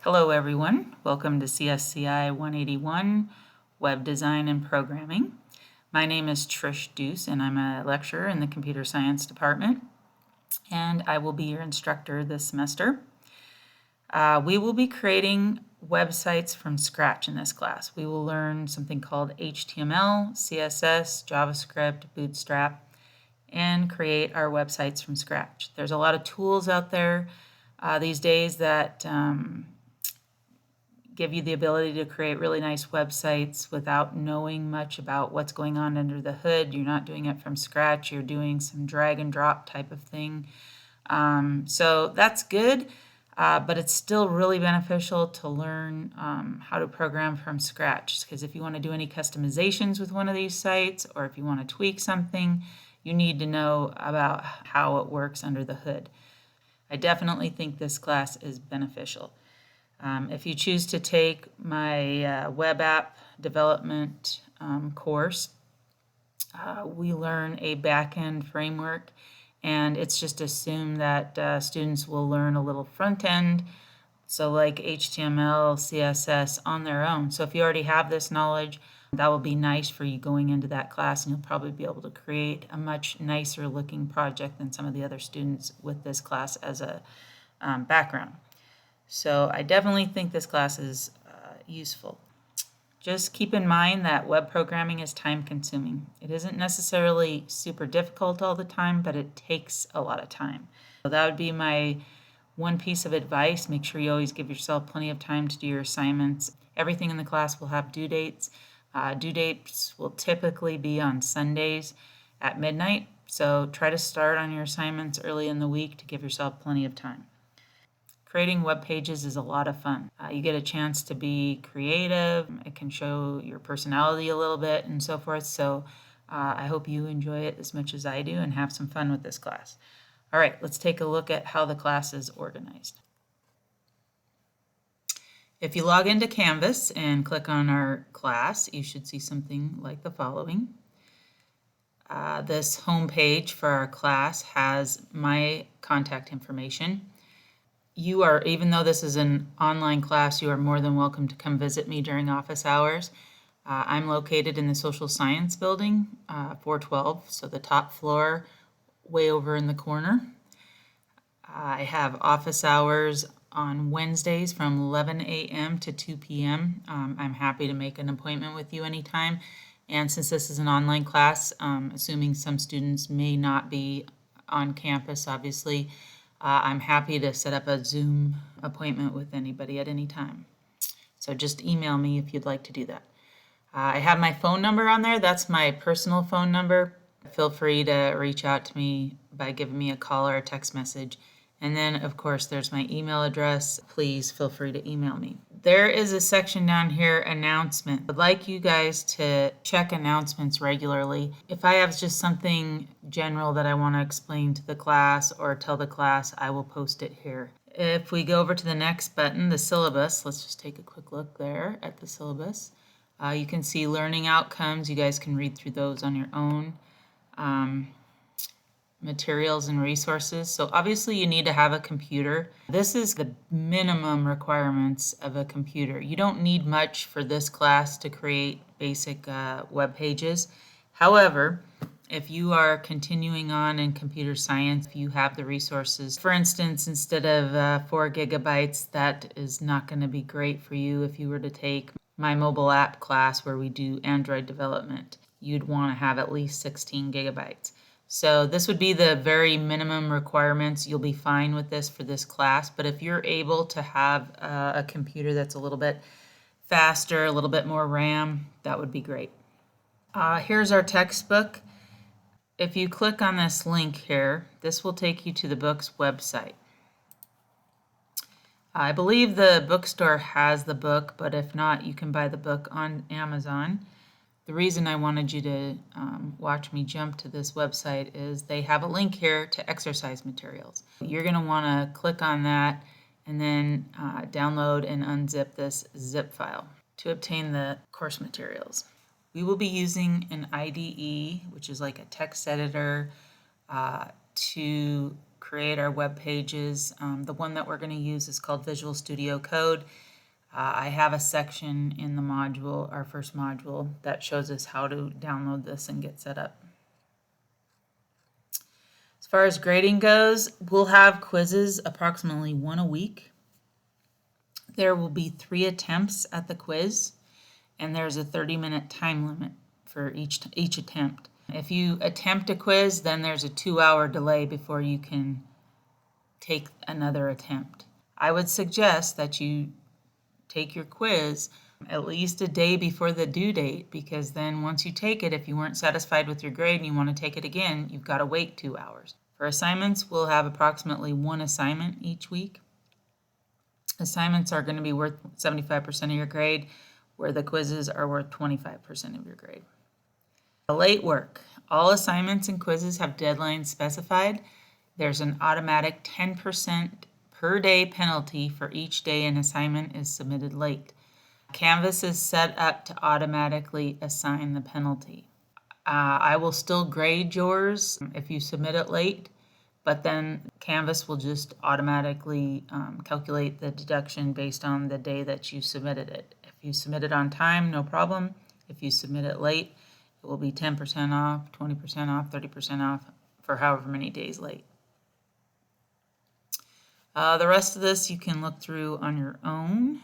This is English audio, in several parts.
Hello everyone, welcome to CSCI 181, Web Design and Programming. My name is Trish Deuce and I'm a lecturer in the Computer Science Department, and I will be your instructor this semester. We will be creating websites from scratch in this class. We will learn something called HTML, CSS, JavaScript, Bootstrap, and create our websites from scratch. There's a lot of tools out there these days that give you the ability to create really nice websites without knowing much about what's going on under the hood. You're not doing it from scratch. You're doing some drag and drop type of thing. So that's good, but it's still really beneficial to learn how to program from scratch, because if you want to do any customizations with one of these sites, or if you want to tweak something, you need to know about how it works under the hood. I definitely think this class is beneficial. If you choose to take my web app development course, we learn a back-end framework, and it's just assumed that students will learn a little front-end, so like HTML, CSS on their own. So if you already have this knowledge, that will be nice for you going into that class, and you'll probably be able to create a much nicer looking project than some of the other students with this class as a background. So I definitely think this class is useful. Just keep in mind that web programming is time consuming. It isn't necessarily super difficult all the time, but it takes a lot of time. So that would be my one piece of advice. Make sure you always give yourself plenty of time to do your assignments. Everything in the class will have due dates. Due dates will typically be on Sundays at midnight. So try to start on your assignments early in the week to give yourself plenty of time. Creating web pages is a lot of fun. You get a chance to be creative. It can show your personality a little bit and so forth. So I hope you enjoy it as much as I do and have some fun with this class. All right, let's take a look at how the class is organized. If you log into Canvas and click on our class, you should see something like the following. This home page for our class has my contact information. You are, even though this is an online class, you are more than welcome to come visit me during office hours. I'm located in the Social Science Building, 412, so the top floor, way over in the corner. I have office hours on Wednesdays from 11 a.m. to 2 p.m. I'm happy to make an appointment with you anytime. And since this is an online class, assuming some students may not be on campus, obviously, I'm happy to set up a Zoom appointment with anybody at any time. So just email me if you'd like to do that. I have my phone number on there. That's my personal phone number. Feel free to reach out to me by giving me a call or a text message. And then, of course, there's my email address. Please feel free to email me. There is a section down here, announcement. I'd like you guys to check announcements regularly. If I have just something general that I want to explain to the class or tell the class, I will post it here. If we go over to the next button, the syllabus, let's just take a quick look there at the syllabus. You can see learning outcomes. You guys can read through those on your own. Materials and resources. So obviously you need to have a computer. This is the minimum requirements of a computer. You don't need much for this class to create basic web pages. However, if you are continuing on in computer science, if you have the resources, for instance, instead of 4 gigabytes, that is not going to be great for you. If you were to take my mobile app class where we do Android development, you'd want to have at least 16 gigabytes. So this would be the very minimum requirements. You'll be fine with this for this class, but if you're able to have a computer that's a little bit faster, a little bit more RAM, that would be great. Here's our textbook. If you click on this link here, this will take you to the book's website. I believe the bookstore has the book, but if not, you can buy the book on Amazon. The reason I wanted you to watch me jump to this website is they have a link here to exercise materials. You're going to want to click on that and then download and unzip this zip file to obtain the course materials. We will be using an IDE, which is like a text editor, to create our web pages. The one that we're going to use is called Visual Studio Code. I have a section in the module, our first module, that shows us how to download this and get set up. As far as grading goes, we'll have quizzes approximately 1 a week. There will be 3 attempts at the quiz, and there's a 30-minute time limit for each attempt. If you attempt a quiz, then there's a 2-hour delay before you can take another attempt. I would suggest that you take your quiz at least a day before the due date, because then once you take it, if you weren't satisfied with your grade and you want to take it again, you've got to wait 2 hours. For assignments, we'll have approximately 1 assignment each week. Assignments are going to be worth 75% of your grade, where the quizzes are worth 25% of your grade. Late work. All assignments and quizzes have deadlines specified. There's an automatic 10% per day penalty for each day an assignment is submitted late. Canvas is set up to automatically assign the penalty. I will still grade yours if you submit it late, but then Canvas will just automatically calculate the deduction based on the day that you submitted it. If you submit it on time, no problem. If you submit it late, it will be 10% off, 20% off, 30% off for however many days late. The rest of this you can look through on your own.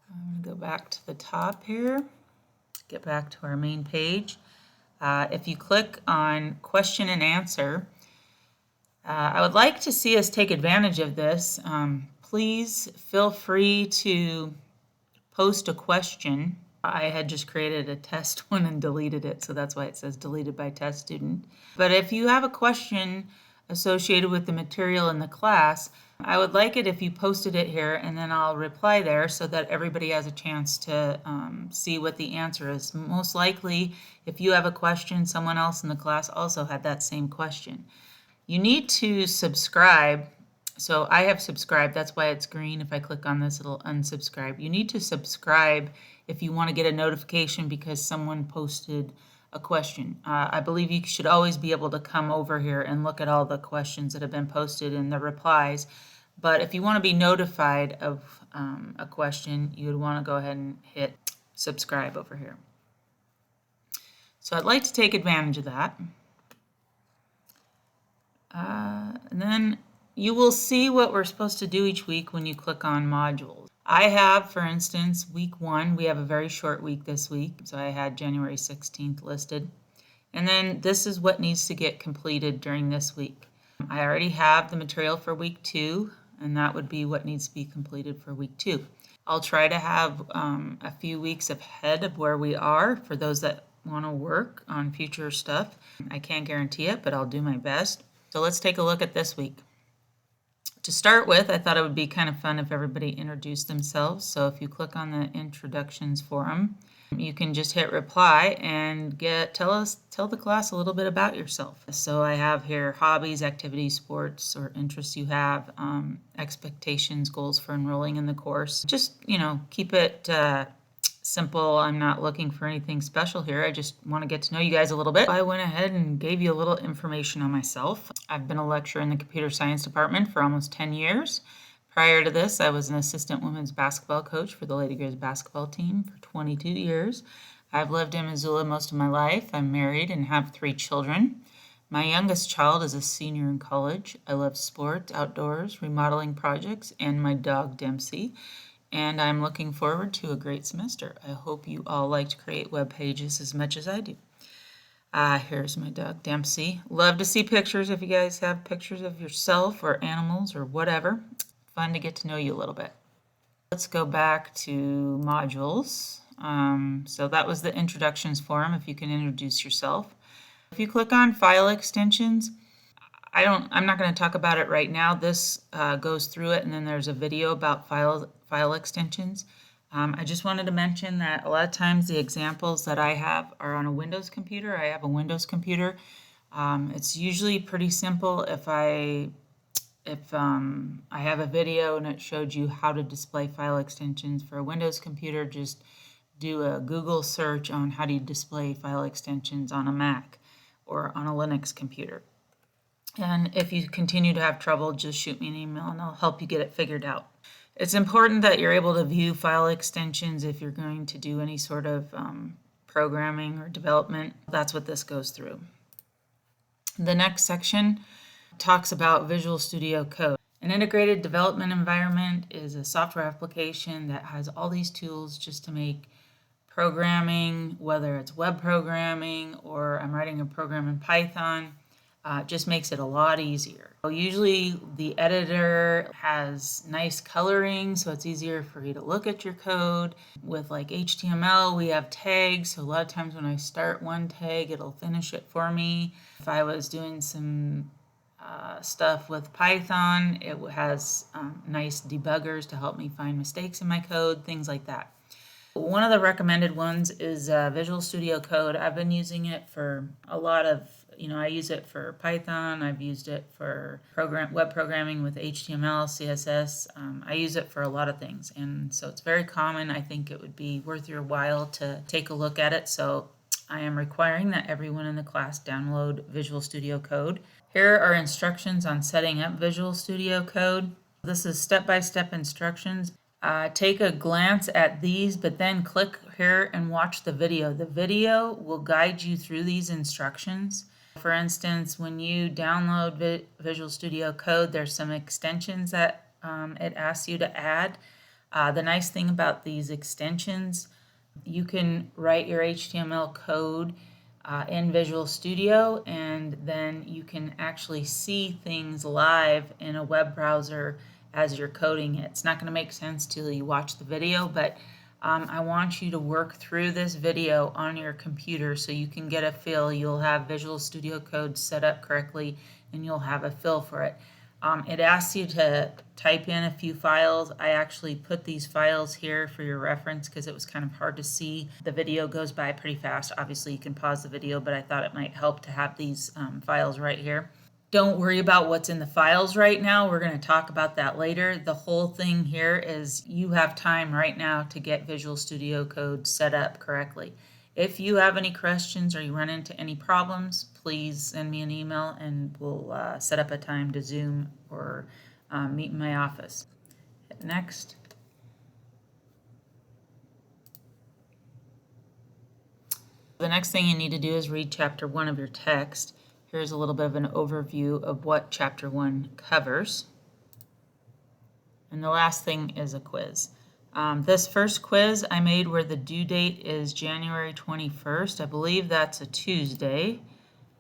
I'm going to go back to the top here, get back to our main page. If you click on question and answer, I would like to see us take advantage of this. Please feel free to post a question. I had just created a test one and deleted it, so that's why it says deleted by test student. But if you have a question associated with the material in the class, I would like it if you posted it here, and then I'll reply there so that everybody has a chance to see what the answer is. Most likely, if you have a question, someone else in the class also had that same question. You need to subscribe. So I have subscribed, that's why it's green. If I click on this, it'll unsubscribe. You need to subscribe if you want to get a notification because someone posted a question. I believe you should always be able to come over here and look at all the questions that have been posted and the replies. But if you want to be notified of a question, you would want to go ahead and hit subscribe over here. So I'd like to take advantage of that. And then you will see what we're supposed to do each week when you click on modules. I have, for instance, week 1, we have a very short week this week, so I had January 16th listed. And then this is what needs to get completed during this week. I already have the material for week 2, and that would be what needs to be completed for week 2. I'll try to have a few weeks ahead of where we are for those that want to work on future stuff. I can't guarantee it, but I'll do my best. So let's take a look at this week. To start with, I thought it would be kind of fun if everybody introduced themselves. So if you click on the introductions forum, you can just hit reply and tell the class a little bit about yourself. So I have here hobbies, activities, sports, or interests you have, expectations, goals for enrolling in the course. Just, keep it simple. I'm not looking for anything special here. I just want to get to know you guys a little bit. I went ahead and gave you a little information on myself. I've been a lecturer in the computer science department for almost 10 years. Prior to this, I was an assistant women's basketball coach for the Lady Grizz basketball team for 22 years. I've lived in Missoula most of my life. I'm married and have 3 children. My youngest child is a senior in college. I love sports, outdoors, remodeling projects, and my dog Dempsey. And I'm looking forward to a great semester. I hope you all like to create web pages as much as I do. Here's my dog Dempsey. Love to see pictures if you guys have pictures of yourself or animals or whatever. Fun to get to know you a little bit. Let's go back to modules. So that was the introductions forum, if you can introduce yourself. If you click on file extensions, I'm not going to talk about it right now. This goes through it, and then there's a video about file extensions. I just wanted to mention that a lot of times the examples that I have are on a Windows computer. I have a Windows computer. It's usually pretty simple. If I have a video and it showed you how to display file extensions for a Windows computer, just do a Google search on how do you display file extensions on a Mac. or on a Linux computer. And if you continue to have trouble, just shoot me an email and I'll help you get it figured out. It's important that you're able to view file extensions if you're going to do any sort of programming or development. That's what this goes through. The next section talks about Visual Studio Code. An integrated development environment is a software application that has all these tools just to make programming, whether it's web programming or I'm writing a program in Python, just makes it a lot easier. Usually the editor has nice coloring, so it's easier for you to look at your code. With like HTML, we have tags, so a lot of times when I start one tag, it'll finish it for me. If I was doing some stuff with Python, it has nice debuggers to help me find mistakes in my code, things like that. One of the recommended ones is Visual Studio Code. I've been using it for a lot of, I use it for Python. I've used it for web programming with HTML, CSS. I use it for a lot of things, and so it's very common. I think it would be worth your while to take a look at it. So I am requiring that everyone in the class download Visual Studio Code. Here are instructions on setting up Visual Studio Code. This is step-by-step instructions. Take a glance at these, but then click here and watch the video. The video will guide you through these instructions. For instance, when you download Visual Studio Code, there's some extensions that it asks you to add. The nice thing about these extensions, you can write your HTML code in Visual Studio, and then you can actually see things live in a web browser as you're coding it. It's not going to make sense till you watch the video, but I want you to work through this video on your computer so you can get a feel. You'll have Visual Studio Code set up correctly and you'll have a feel for it. It asks you to type in a few files. I actually put these files here for your reference because it was kind of hard to see. The video goes by pretty fast. Obviously you can pause the video, but I thought it might help to have these files right here. Don't worry about what's in the files right now. We're going to talk about that later. The whole thing here is you have time right now to get Visual Studio Code set up correctly. If you have any questions or you run into any problems, please send me an email and we'll set up a time to Zoom or meet in my office. Hit next. The next thing you need to do is read Chapter 1 of your text. Here's a little bit of an overview of what Chapter 1 covers. And the last thing is a quiz. This first quiz I made where the due date is January 21st. I believe that's a Tuesday.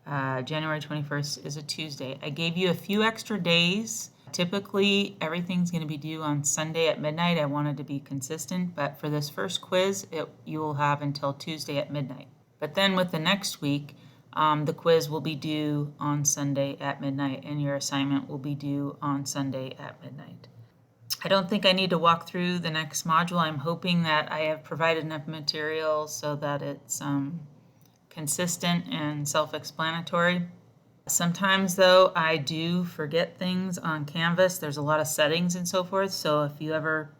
January 21st is a Tuesday. I gave you a few extra days. Typically, everything's going to be due on Sunday at midnight. I wanted to be consistent, but for this first quiz, you will have until Tuesday at midnight. But then with the next week, the quiz will be due on Sunday at midnight, and your assignment will be due on Sunday at midnight. I don't think I need to walk through the next module. I'm hoping that I have provided enough material so that it's consistent and self-explanatory. Sometimes, though, I do forget things on Canvas. There's a lot of settings and so forth, so if you ever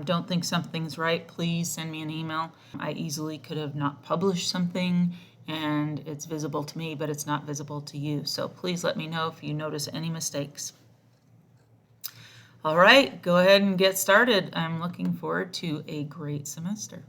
don't think something's right, please send me an email. I easily could have not published something and it's visible to me, but it's not visible to you. So please let me know if you notice any mistakes. All right, go ahead and get started. I'm looking forward to a great semester.